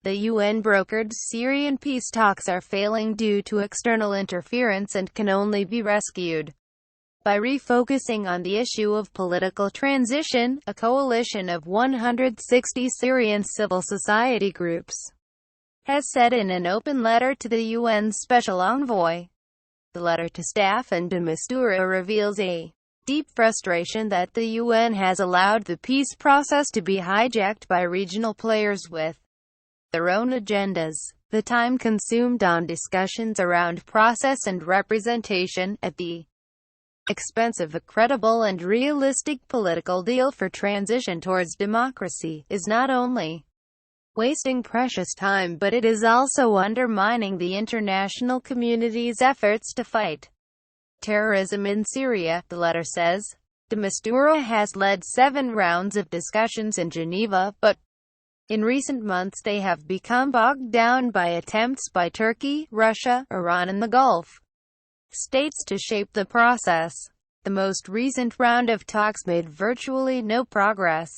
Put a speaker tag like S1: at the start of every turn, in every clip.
S1: The UN-brokered Syrian peace talks are failing due to external interference and can only be rescued by refocusing on the issue of political transition. A coalition of 160 Syrian civil society groups has said in an open letter to the UN Special Envoy. The letter to staff and de Mistura reveals a deep frustration that the UN has allowed the peace process to be hijacked by regional players with their own agendas. The time consumed on discussions around process and representation, at the expense of a credible and realistic political deal for transition towards democracy, is not only wasting precious time but it is also undermining the international community's efforts to fight terrorism in Syria, the letter says. De Mistura has led 7 rounds of discussions in Geneva, but in recent months they have become bogged down by attempts by Turkey, Russia, Iran and the Gulf states to shape the process. The most recent round of talks made virtually no progress.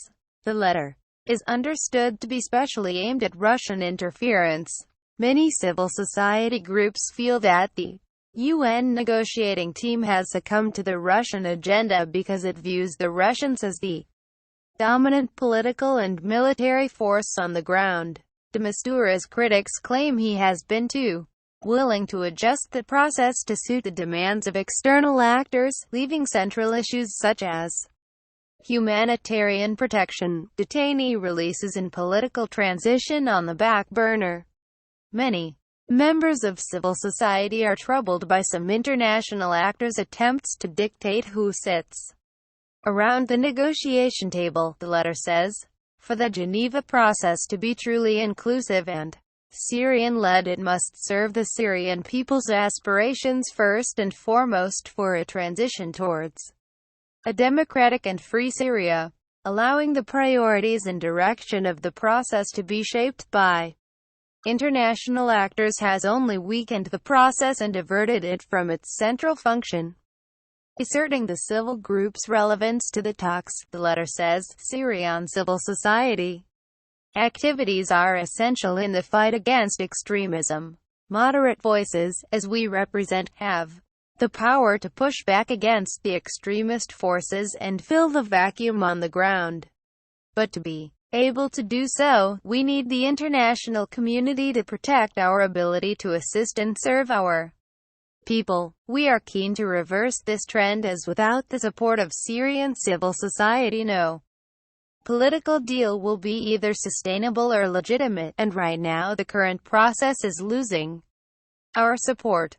S1: The letter is understood to be specially aimed at Russian interference. Many civil society groups feel that the UN negotiating team has succumbed to the Russian agenda because it views the Russians as the dominant political and military force on the ground. De Mistura's critics claim he has been too willing to adjust the process to suit the demands of external actors, leaving central issues such as humanitarian protection, detainee releases and political transition on the back burner. Many members of civil society are troubled by some international actors' attempts to dictate who sits around the negotiation table, the letter says. For the Geneva process to be truly inclusive and Syrian-led, it must serve the Syrian people's aspirations first and foremost for a transition towards a democratic and free Syria. Allowing the priorities and direction of the process to be shaped by international actors has only weakened the process and diverted it from its central function. Asserting the civil group's relevance to the talks, the letter says, Syrian civil society activities are essential in the fight against extremism. Moderate voices, as we represent, have the power to push back against the extremist forces and fill the vacuum on the ground. But to be able to do so, we need the international community to protect our ability to assist and serve our people. We are keen to reverse this trend, as without the support of Syrian civil society, no political deal will be either sustainable or legitimate, and right now the current process is losing our support.